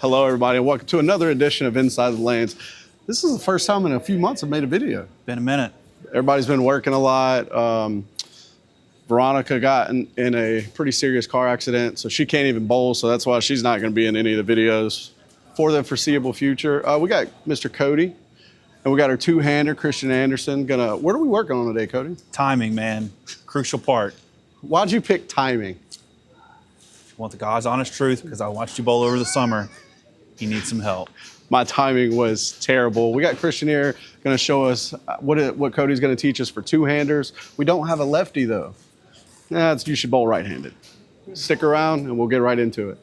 Hello, everybody, and welcome to another edition of Inside the Lanes. This is the first time in a few months I've made a video. Been a minute. Everybody's been working a lot. Veronica got in a pretty serious car accident, so she can't even bowl, so that's why she's not going to be in any of the videos for the foreseeable future. We got Mr. Cody, and we got our two-hander, Christian Anderson. What are we working on today, Cody? Timing, man. Crucial part. Why'd you pick timing? I want the God's honest truth, because I watched you bowl over the summer. You need some help. My timing was terrible. We got Christian here going to show us what Cody's going to teach us for two-handers. We don't have a lefty, though. You should bowl right-handed. Stick around, and we'll get right into it.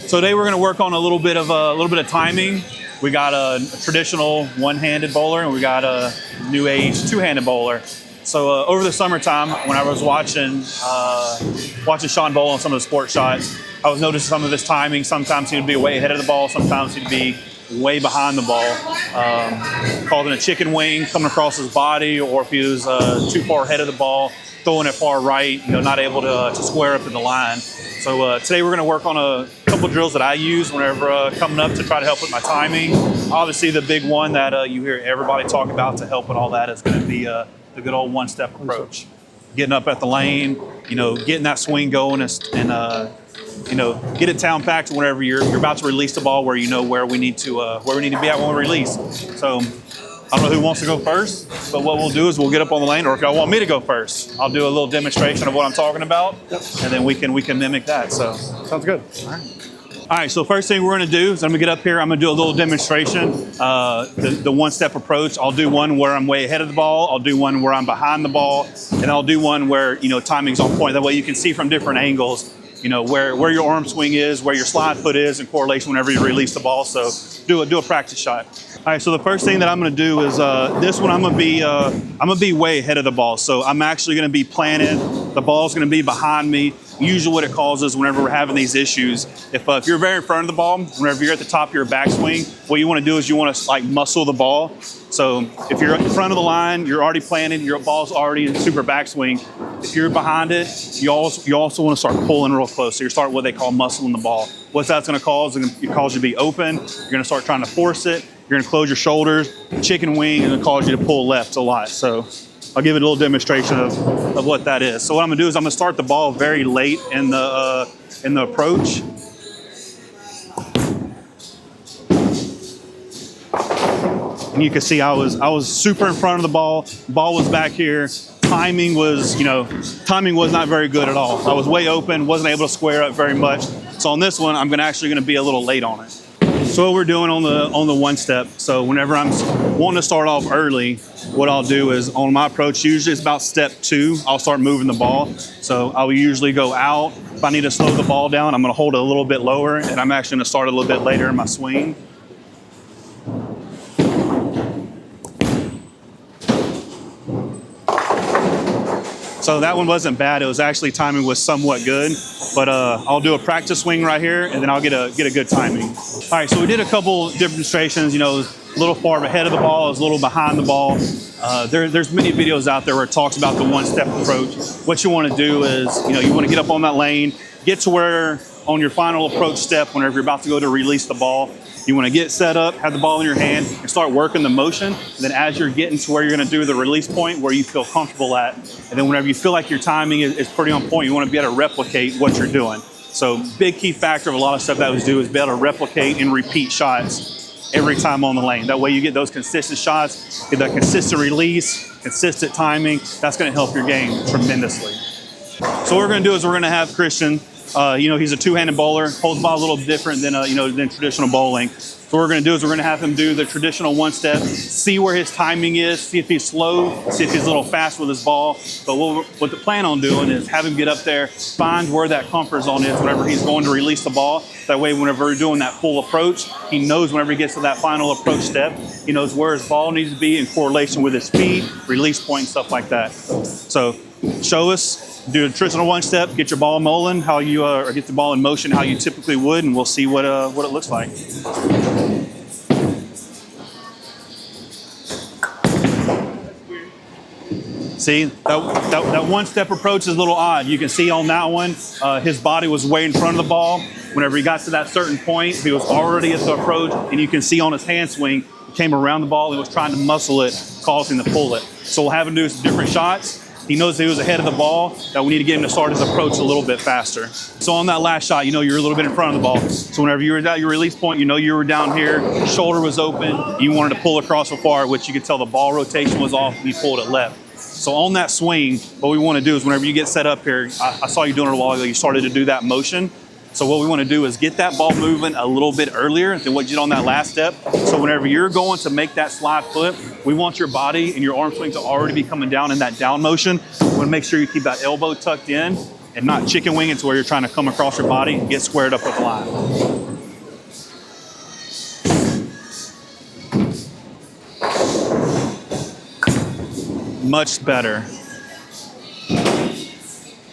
So today we're going to work on a little bit of timing. We got a traditional one-handed bowler, and we got a new age two-handed bowler. So over the summertime, when I was watching Sean bowl on some of the sport shots, I was noticing some of his timing. Sometimes he would be way ahead of the ball. Sometimes he'd be way behind the ball, causing a chicken wing coming across his body, or if he was too far ahead of the ball, throwing it far right, not able to square up in the line. So today we're going to work on a couple drills that I use whenever coming up to try to help with my timing. Obviously, the big one that you hear everybody talk about to help with all that is going to be the good old one-step approach. Getting up at the lane, getting that swing going, and get it down packed whenever you're about to release the ball, where where we need to be at when we release. So I don't know who wants to go first, but what we'll do is we'll get up on the lane, or if y'all want me to go first, I'll do a little demonstration of what I'm talking about, and then we can mimic that. So sounds good. All right, so first thing we're going to do is I'm going to get up here. I'm going to do a little demonstration, the one-step approach. I'll do one where I'm way ahead of the ball. I'll do one where I'm behind the ball, and I'll do one where timing's on point. That way you can see from different angles, where your arm swing is, where your slide foot is in correlation whenever you release the ball. So do a practice shot. All right, so the first thing that I'm going to do is this one I'm going to be way ahead of the ball. So I'm actually going to be planted. The ball's going to be behind me. Usually what it causes whenever we're having these issues, if you're very in front of the ball, whenever you're at the top of your backswing, what you want to do is you want to muscle the ball. So if you're in front of the line, you're already planted, your ball's already in super backswing. If you're behind it, you also want to start pulling real close. So you're starting what they call muscling the ball. What that's going to cause, it cause you to be open. You're going to start trying to force it. You're going to close your shoulders, chicken wing, and it'll cause you to pull left a lot. So I'll give it a little demonstration of what that is. So what I'm going to do is I'm going to start the ball very late in the approach. And you can see I was super in front of the ball. Ball was back here. Timing was not very good at all. I was way open, wasn't able to square up very much. So on this one, I'm actually going to be a little late on it. So what we're doing on the one step, so whenever I'm wanting to start off early, what I'll do is on my approach, usually it's about step 2, I'll start moving the ball. So I will usually go out. If I need to slow the ball down, I'm going to hold it a little bit lower, and I'm actually going to start a little bit later in my swing. So that one wasn't bad. It was actually, timing was somewhat good, but I'll do a practice swing right here, and then I'll get a good timing. All right, so we did a couple demonstrations, a little far ahead of the ball, a little behind the ball. There's many videos out there where it talks about the one-step approach. What you want to do is, you want to get up on that lane, get to where on your final approach step, whenever you're about to go to release the ball, you want to get set up, have the ball in your hand, and start working the motion. And then as you're getting to where you're going to do the release point, where you feel comfortable at, and then whenever you feel like your timing is pretty on point, you want to be able to replicate what you're doing. So big key factor of a lot of stuff that we do is be able to replicate and repeat shots every time on the lane. That way you get those consistent shots, get that consistent release, consistent timing. That's going to help your game tremendously. So what we're going to do is we're going to have Christian. He's a two-handed bowler, holds the ball a little different than than traditional bowling. So what we're going to do is we're going to have him do the traditional one-step, see where his timing is, see if he's slow, see if he's a little fast with his ball. But what the plan on doing is have him get up there, find where that comfort zone is whenever he's going to release the ball. That way, whenever we're doing that full approach, he knows whenever he gets to that final approach step, he knows where his ball needs to be in correlation with his speed, release point, and stuff like that. So show us. Do a traditional one step, get your ball rolling, how you or get the ball in motion how you typically would, and we'll see what it looks like. See, that one-step approach is a little odd. You can see on that one, his body was way in front of the ball. Whenever he got to that certain point, he was already at the approach, and you can see on his hand swing, he came around the ball and was trying to muscle it, causing to pull it. So we'll have him do some different shots. He knows that he was ahead of the ball, that we need to get him to start his approach a little bit faster. So on that last shot, you know you're a little bit in front of the ball. So whenever you were at your release point, you know you were down here, shoulder was open, you wanted to pull across so far, which you could tell the ball rotation was off, we pulled it left. So on that swing, what we want to do is whenever you get set up here, I saw you doing it a while ago, you started to do that motion. So what we want to do is get that ball moving a little bit earlier than what you did on that last step. So whenever you're going to make that slide foot, we want your body and your arm swing to already be coming down in that down motion. We want to make sure you keep that elbow tucked in and not chicken wing it to where you're trying to come across your body and get squared up with the line. Much better.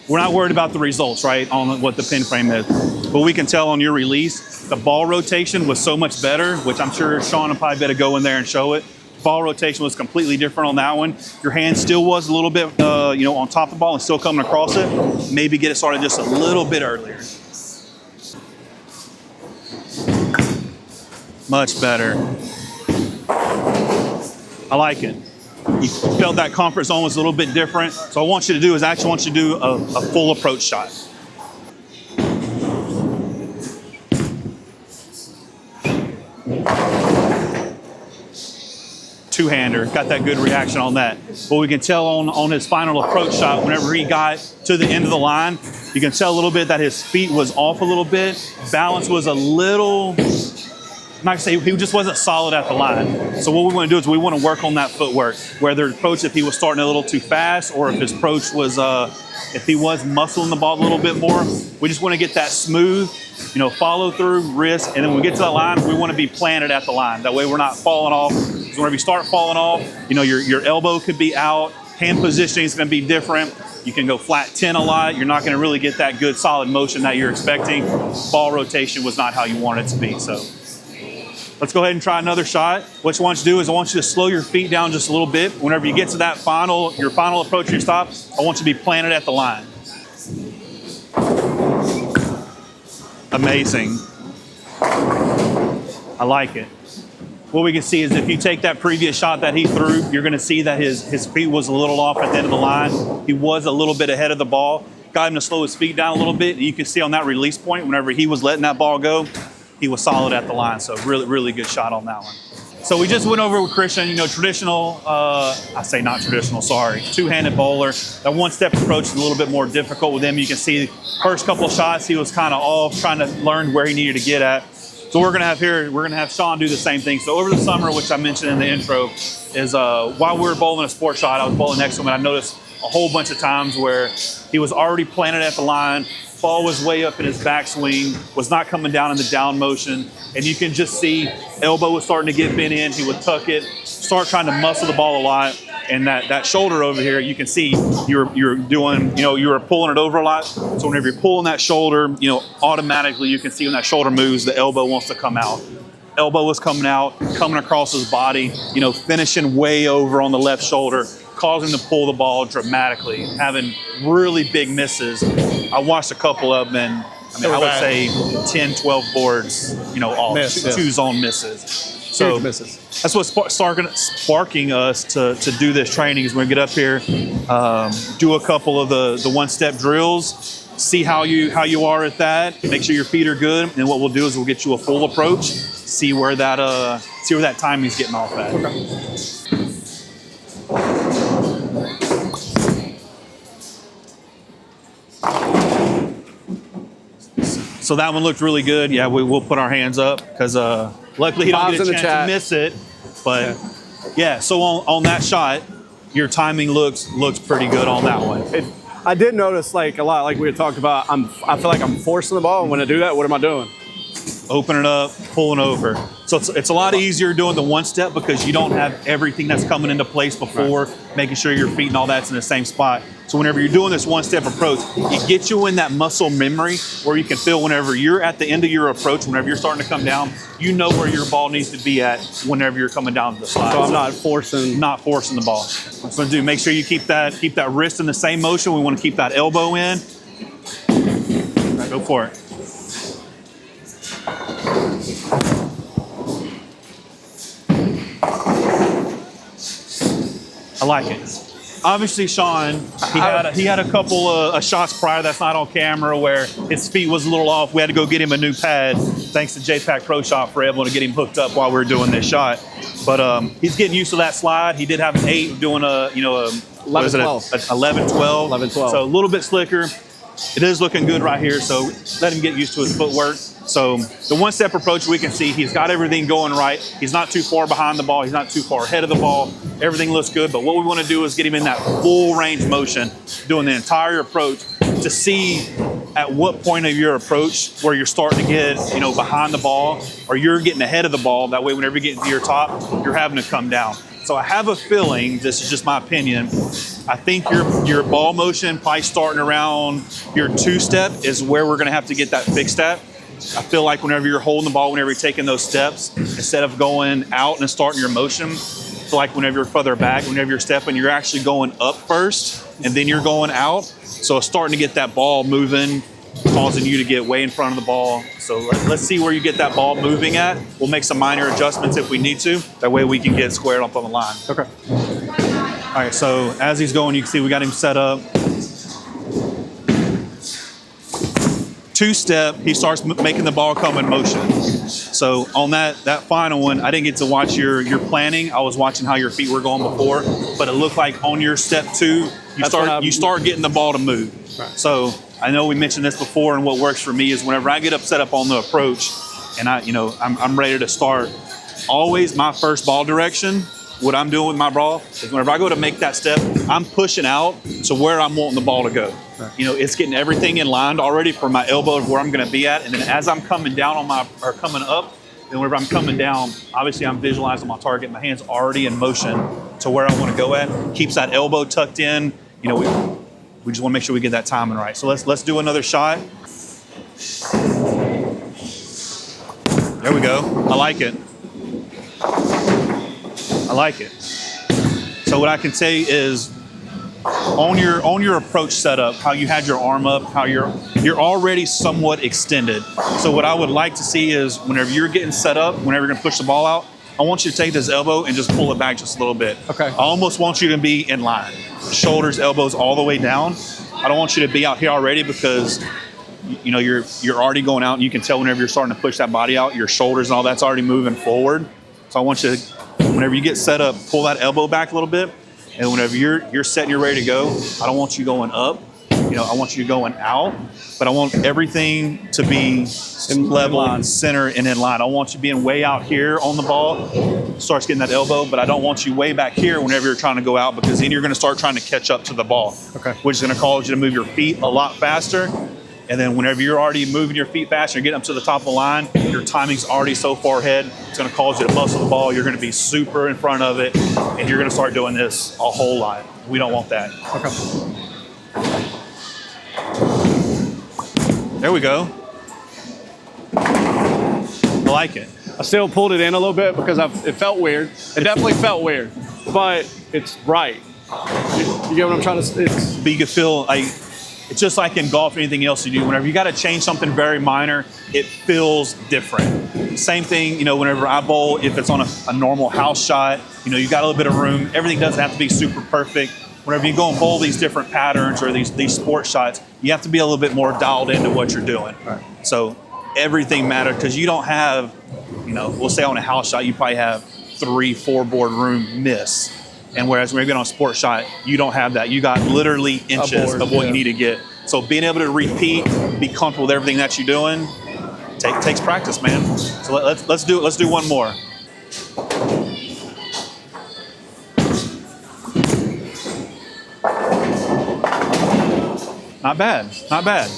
We're not worried about the results, right, on what the pin frame is. But we can tell on your release, the ball rotation was so much better, which I'm sure Sean will probably better go in there and show it. Ball rotation was completely different on that one. Your hand still was a little bit, on top of the ball and still coming across it. Maybe get it started just a little bit earlier. Much better. I like it. You felt that comfort zone was a little bit different. So what I want you to do is actually want you to do a full approach shot. Two-hander, got that good reaction on that. But we can tell on his final approach shot, whenever he got to the end of the line, you can tell a little bit that his feet was off a little bit. Balance was a little, I'm not gonna say he just wasn't solid at the line. So what we want to do is we want to work on that footwork. Whether approach if he was starting a little too fast or if his approach was, if he was muscling the ball a little bit more. We just want to get that smooth, follow through, wrist, and then when we get to that line, we want to be planted at the line. That way we're not falling off. So whenever you start falling off, your elbow could be out, hand positioning is going to be different. You can go flat 10 a lot. You're not going to really get that good solid motion that you're expecting. Ball rotation was not how you want it to be. So let's go ahead and try another shot. What I want you to do is I want you to slow your feet down just a little bit. Whenever you get to that your final approach, your stop, I want you to be planted at the line. Amazing. I like it. What we can see is if you take that previous shot that he threw, you're going to see that his feet was a little off at the end of the line. He was a little bit ahead of the ball. Got him to slow his feet down a little bit. And you can see on that release point, whenever he was letting that ball go, he was solid at the line. So really, really good shot on that one. So we just went over with Christian, traditional, I say not traditional, sorry, two-handed bowler. That one-step approach is a little bit more difficult with him. You can see first couple of shots, he was kind of off, trying to learn where he needed to get at. So we're gonna have Sean do the same thing. So over the summer, which I mentioned in the intro, is while we were bowling a sport shot, I was bowling next to him and I noticed a whole bunch of times where he was already planted at the line, ball was way up in his backswing, was not coming down in the down motion, and you can just see elbow was starting to get bent in, he would tuck it, start trying to muscle the ball a lot, and that shoulder over here, you can see you're doing, you were pulling it over a lot, so whenever you're pulling that shoulder, automatically you can see when that shoulder moves, the elbow wants to come out. Elbow was coming out, coming across his body, finishing way over on the left shoulder, causing him to pull the ball dramatically, having really big misses. I watched a couple of them, and I would say 10, 12 boards, all two zone misses. So misses. That's what's sparking us to do this training is when we get up here, do a couple of the one-step drills, see how you are at that, make sure your feet are good, and what we'll do is we'll get you a full approach, see where that timing's getting off at. Okay. So that one looked really good. Yeah, we'll put our hands up because luckily he don't get a chance to miss it. But yeah, so on that shot, your timing looks pretty good on that one. I did notice a lot, like we had talked about, I feel like I'm forcing the ball, and when I do that, what am I doing? open it up, pulling over. So it's a lot easier doing the one step because you don't have everything that's coming into place before, making sure your feet and all that's in the same spot. So whenever you're doing this one step approach, it gets you in that muscle memory where you can feel whenever you're at the end of your approach, whenever you're starting to come down, you know where your ball needs to be at whenever you're coming down the slide. So I'm not forcing the ball. So do make sure you keep that wrist in the same motion. We want to keep that elbow in. All right, go for it. I like it. Obviously, Sean, he had a couple of shots prior that's not on camera where his feet was a little off. We had to go get him a new pad. Thanks to JPak ProShop for able to get him hooked up while we were doing this shot. But he's getting used to that slide. He did have an 8 doing a 11-12. 11-12. 11-12. So a little bit slicker. It is looking good right here. So let him get used to his footwork. So the one step approach, we can see he's got everything going right. He's not too far behind the ball. He's not too far ahead of the ball. Everything looks good. But what we want to do is get him in that full range motion, doing the entire approach to see at what point of your approach where you're starting to get, behind the ball or you're getting ahead of the ball. That way, whenever you get to your top, you're having to come down. So I have a feeling, this is just my opinion, I think your ball motion probably starting around your 2-step is where we're going to have to get that fixed at. I feel like whenever you're holding the ball, whenever you're taking those steps, instead of going out and starting your motion, I feel like whenever you're further back, whenever you're stepping, you're actually going up first and then you're going out. So it's starting to get that ball moving, causing you to get way in front of the ball. So let's see where you get that ball moving at. We'll make some minor adjustments if we need to. That way we can get squared up on the line. Okay. All right, so as he's going, you can see we got him set up. 2-step, he starts making the ball come in motion. So on that final one, I didn't get to watch your planning. I was watching how your feet were going before, but it looked like on your step 2, you start getting the ball to move. Right. So I know we mentioned this before, and what works for me is whenever I get up set up on the approach, and I'm ready to start. Always my first ball direction. What I'm doing with my ball is whenever I go to make that step, I'm pushing out to where I'm wanting the ball to go. Right. It's getting everything in line already for my elbow of where I'm going to be at. And then as I'm coming down coming up, and whenever I'm coming down, obviously I'm visualizing my target. My hand's already in motion to where I want to go at. Keeps that elbow tucked in. We just want to make sure we get that timing right. So let's do another shot. There we go. I like it. I like it. So what I can say is on your approach setup, how you had your arm up, how you're already somewhat extended. So what I would like to see is whenever you're getting set up, whenever you're gonna push the ball out, I want you to take this elbow and just pull it back just a little bit. Okay. I almost want you to be in line. Shoulders, elbows all the way down. I don't want you to be out here already because you're already going out and you can tell whenever you're starting to push that body out, your shoulders and all that's already moving forward. So I want you to, whenever you get set up, pull that elbow back a little bit. And whenever you're set and you're ready to go, I don't want you going up. I want you going out, but I want everything to be level and center and in line. I want you being way out here on the ball, starts getting that elbow, but I don't want you way back here whenever you're trying to go out because then you're going to start trying to catch up to the ball, which is going to cause you to move your feet a lot faster. And then whenever you're already moving your feet faster and getting up to the top of the line, your timing's already so far ahead, it's going to cause you to muscle the ball. You're going to be super in front of it, and you're going to start doing this a whole lot. We don't want that. Okay. There we go. I like it. I still pulled it in a little bit because it felt weird. It definitely felt weird, but it's right. You get what I'm trying to say? But you can feel like, it's just like in golf or anything else you do. Whenever you got to change something very minor, it feels different. Same thing, whenever I bowl, if it's on a normal house shot, you got a little bit of room. Everything doesn't have to be super perfect. Whenever you go and bowl these different patterns or these sports shots, you have to be a little bit more dialed into what you're doing. Right. So everything matters because you don't have, we'll say on a house shot, you probably have 3-4 board room miss. And whereas when you're getting on a sports shot, you don't have that. You got literally inches of what you need to get. So being able to repeat, be comfortable with everything that you're doing, takes practice, man. So let's do one more. Not bad, not bad.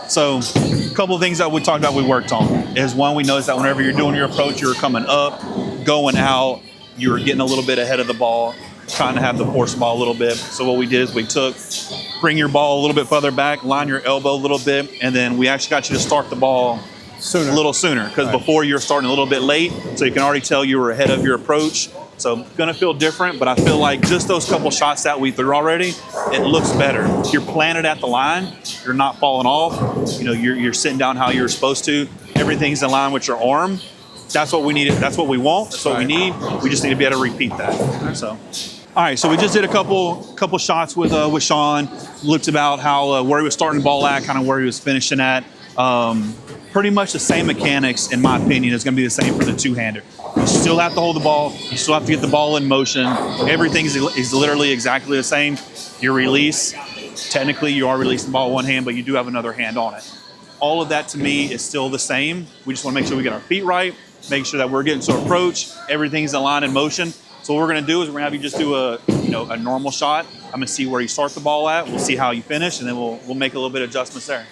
So a couple of things that we talked about we worked on. is one, we noticed that whenever you're doing your approach, you're coming up, going out, you were getting a little bit ahead of the ball, trying to have to force the ball a little bit. So what we did is we bring your ball a little bit further back, line your elbow a little bit, and then we actually got you to start the ball a little sooner, because before you were starting a little bit late, so you can already tell you were ahead of your approach. So gonna feel different, but I feel like just those couple shots that we threw already, it looks better. If you're planted at the line, you're not falling off. You know, you're sitting down how you're supposed to. Everything's in line with your arm. That's what we need. That's what we want. That's what we need. We just need to be able to repeat that. So, all right. So we just did a couple shots with Sean. Looked about how where he was starting the ball at, kind of where he was finishing at. Pretty much the same mechanics, in my opinion, is going to be the same for the two-hander. You still have to hold the ball. You still have to get the ball in motion. Everything is literally exactly the same. Your release, technically you are releasing the ball with one hand, but you do have another hand on it. All of that to me is still the same. We just want to make sure we get our feet right, make sure that we're getting to approach. Everything's in line in motion. So what we're going to do is we're going to have you just do a normal shot. I'm going to see where you start the ball at. We'll see how you finish, and then we'll make a little bit of adjustments there.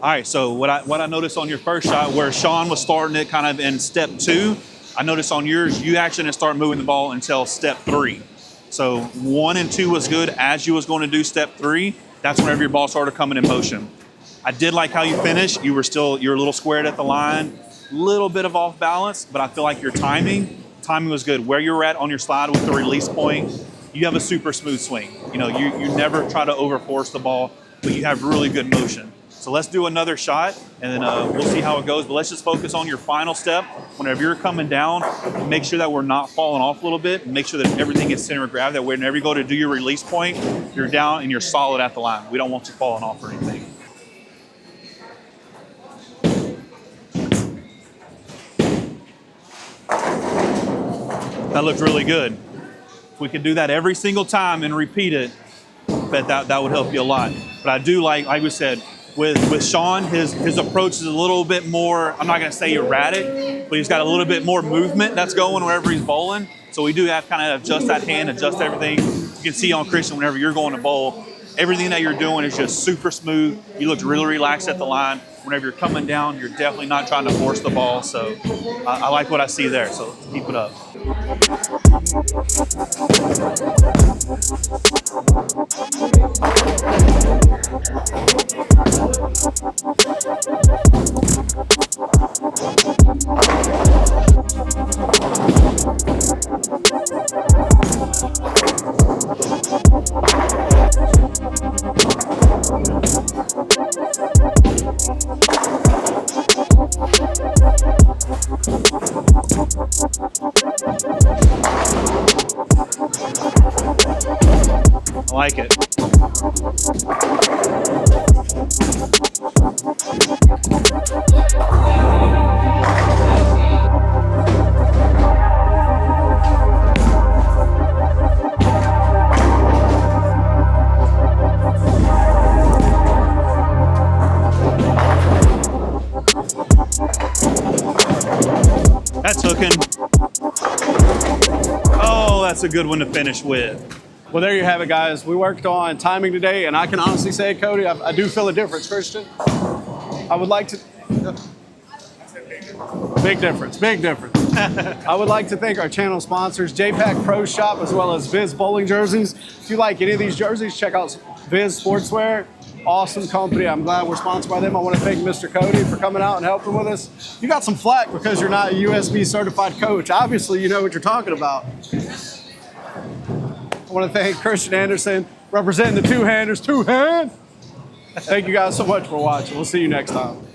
All right, so what I noticed on your first shot, where Sean was starting it kind of in step 2, I noticed on yours, you actually didn't start moving the ball until step 3. So 1 and 2 was good. As you was going to do step 3, that's whenever your ball started coming in motion. I did like how you finished. You were a little squared at the line, little bit of off balance, but I feel like your timing was good. Where you were at on your slide with the release point, you have a super smooth swing. You know, you never try to overforce the ball, but you have really good motion. So let's do another shot, and then we'll see how it goes. But let's just focus on your final step. Whenever you're coming down, make sure that we're not falling off a little bit. Make sure that everything is center of gravity. That way, whenever you go to do your release point, you're down and you're solid at the line. We don't want you falling off or anything. That looked really good. If we could do that every single time and repeat it, I bet that would help you a lot. But I do like we said, with Sean, his approach is a little bit more, I'm not going to say erratic, but he's got a little bit more movement that's going wherever he's bowling. So we do have to kind of adjust that hand, adjust everything. You can see on Christian, whenever you're going to bowl, everything that you're doing is just super smooth. You looked really relaxed at the line. Whenever you're coming down, you're definitely not trying to force the ball. So I like what I see there, so keep it up. I like it. That's hooking. Oh, that's a good one to finish with. Well, there you have it, guys. We worked on timing today, and I can honestly say, Cody, I do feel a difference, Christian. I would like to... Big difference, big difference. I would like to thank our channel sponsors, JPak ProShop, as well as VIS bowling jerseys. If you like any of these jerseys, check out VIS Sportswear. Awesome company. I'm glad we're sponsored by them. I want to thank Mr. Cody for coming out and helping with us. You got some flack because you're not a USB certified coach. Obviously, you know what you're talking about. I want to thank Christian Anderson, representing the two-handers. Two-hand! Thank you guys so much for watching. We'll see you next time.